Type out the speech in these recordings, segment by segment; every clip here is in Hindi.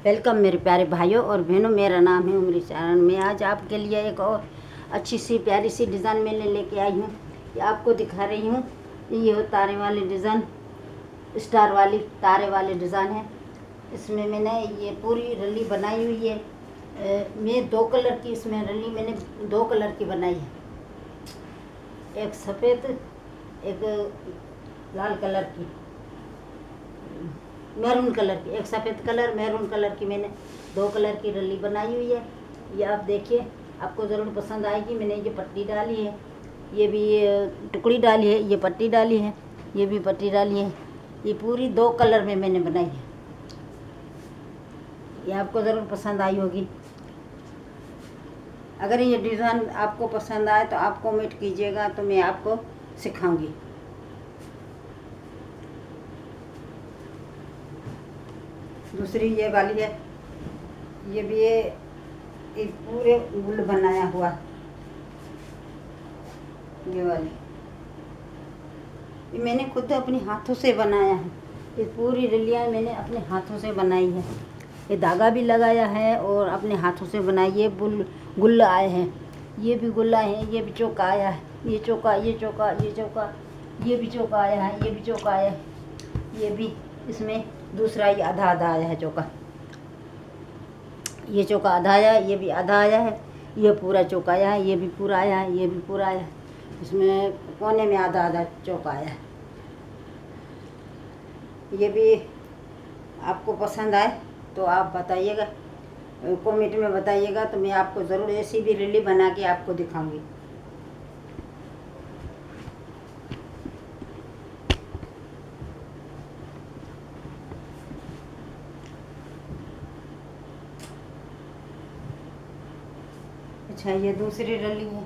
वेलकम मेरे प्यारे भाइयों और बहनों, मेरा नाम है उमरी चारण। मैं आज आपके लिए एक और अच्छी सी प्यारी सी डिज़ाइन मैंने लेके आई हूँ। ये आपको दिखा रही हूँ। ये हो तारे वाली डिज़ाइन, स्टार वाली तारे वाली डिज़ाइन है। इसमें मैंने ये पूरी रली बनाई हुई है। मैं 2 कलर की इसमें रली मैंने 2 कलर की बनाई है, एक सफ़ेद एक लाल कलर की, मैरून कलर की, एक सफ़ेद कलर मैरून कलर की, मैंने 2 कलर की रली बनाई हुई है। ये आप देखिए, आपको ज़रूर पसंद आएगी। मैंने ये पट्टी डाली है, ये भी टुकड़ी डाली है, ये पट्टी डाली है, ये भी पट्टी डाली है। ये पूरी 2 कलर में मैंने बनाई है। ये आपको ज़रूर पसंद आई होगी। अगर ये डिज़ाइन आपको पसंद आए तो आप कमेंट कीजिएगा, तो मैं आपको सिखाऊंगी। दूसरी ये वाली है, ये भी ये पूरे गुल बनाया हुआ, ये वाली ये मैंने खुद अपने हाथों से बनाया है। ये पूरी रलियाँ मैंने अपने हाथों से बनाई है। ये धागा भी लगाया है और अपने हाथों से बनाई। ये गुल्ला आए हैं, ये भी गुल्ला है, ये भी चौका आया है, ये चौका, ये चौका, ये चौका, ये भी चौका आया है, ये भी चौका आया है, ये भी इसमें दूसरा ये आधा आधा आया है चौका। ये चौका आधा आया है, ये भी आधा आया है, ये पूरा चौका आया है, ये भी पूरा आया है, ये भी पूरा आया है। इसमें कोने में आधा आधा चौका आया है। ये भी आपको पसंद आए तो आप बताइएगा, कमेंट में बताइएगा, तो मैं आपको ज़रूर ऐसी भी रली बना के आपको दिखाऊंगी। अच्छा, ये दूसरी रली है।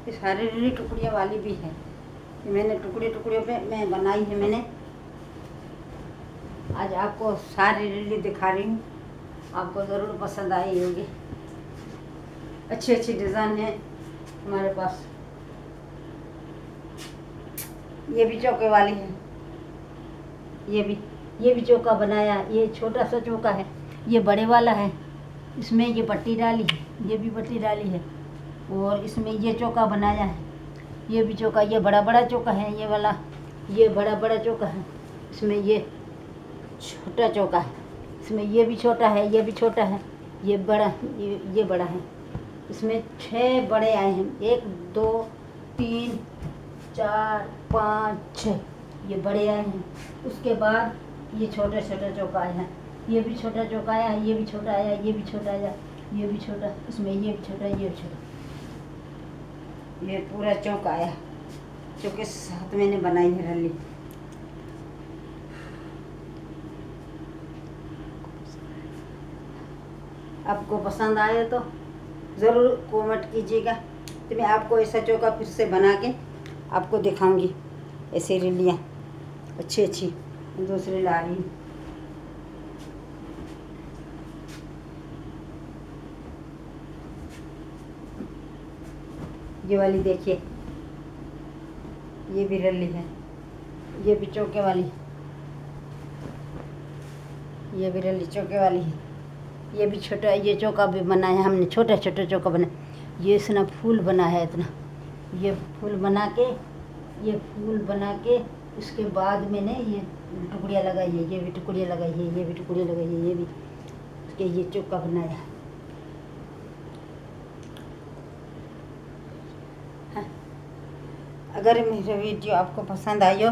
ये सारी रली टुकड़ियों वाली भी है। ये मैंने टुकड़ियों पे मैं बनाई है। मैंने आज आपको सारी रली दिखा रही हूँ, आपको ज़रूर पसंद आई होगी। अच्छी अच्छी डिज़ाइन है हमारे पास। ये भी चौके वाली है, ये भी चौका बनाया। ये छोटा सा चौका है, ये बड़े वाला है। इसमें ये पट्टी डाली है, ये भी पट्टी डाली है, और इसमें ये चौका बनाया है। ये भी चौका, ये बड़ा बड़ा चौका है, ये वाला ये बड़ा बड़ा चौका है। इसमें ये छोटा चौका है, इसमें ये भी छोटा है, ये भी छोटा है, ये बड़ा, ये बड़ा है। इसमें 6 बड़े आए हैं, 1 2 3 4 5 6 ये बड़े आए हैं। उसके बाद ये छोटा छोटा चौका आया है, ये भी छोटा चौका आया है, ये भी छोटा आया, ये भी छोटा आया, ये भी छोटा, इसमें ये भी छोटा, ये भी छोटा, ये पूरा चौका आया। चौके साथ मैंने बनाई है रली। आपको पसंद आए तो ज़रूर कमेंट कीजिएगा, तो मैं आपको ऐसा चौका फिर से बना के आपको दिखाऊंगी। ऐसी रलियाँ अच्छी अच्छी दूसरी ला रही हूँ। ये वाली देखिए, ये भी रली है, ये भी चौके वाली, ये भी रली चौके वाली है। ये भी छोटा, ये चौका भी बनाया हमने, छोटा छोटा चौका बना। ये इसना फूल बना है इतना, ये फूल बना के उसके बाद मैंने ये टुकड़ियाँ लगाई है, ये भी टुकड़ियाँ लगाई है, ये भी टुकड़ियाँ लगाई है, ये भी उसके ये चौका बनाया। हाँ, अगर मेरा वीडियो आपको पसंद आई हो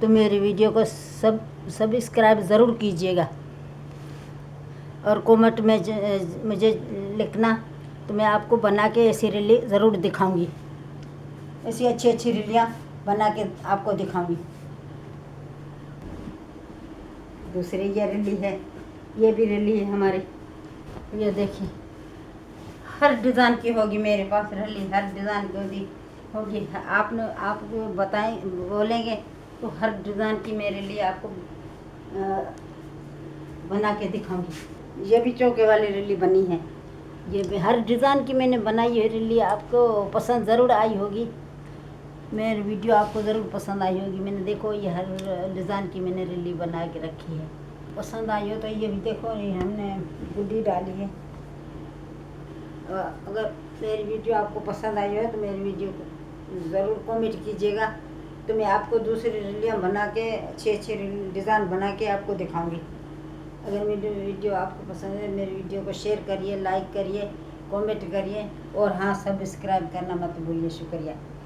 तो मेरे वीडियो को सब्सक्राइब ज़रूर कीजिएगा, और कमेंट में मुझे लिखना, तो मैं आपको बना के ऐसी रली ज़रूर दिखाऊंगी। ऐसी अच्छी अच्छी रलियाँ बना के आपको दिखाऊंगी। दूसरी ये रली है, ये भी रली है हमारी। ये देखिए, हर डिज़ाइन की होगी मेरे पास रली, हर डिज़ाइन की होगी। आप बताएं, बोलेंगे तो हर डिज़ाइन की मेरे लिए आपको बना के दिखाऊंगी। ये भी चौके वाली रली बनी है। ये भी हर डिज़ाइन की मैंने बनाई है रली, आपको पसंद ज़रूर आई होगी। मेरी वीडियो आपको ज़रूर पसंद आई होगी। मैंने देखो, ये हर डिज़ाइन की मैंने रली बना के रखी है। पसंद आई हो तो ये भी देखो, ये हमने गुड्डी डाली है। अगर मेरी वीडियो आपको पसंद आई हो तो मेरी वीडियो को ज़रूर कमेंट कीजिएगा। तो मैं आपको दूसरी रीलियाँ बना के अच्छे अच्छे डिज़ाइन बना के आपको दिखाऊंगी। अगर मेरी वीडियो आपको पसंद है, मेरी वीडियो को शेयर करिए, लाइक करिए, कमेंट करिए और हाँ, सब्सक्राइब करना मत भूलिए। शुक्रिया।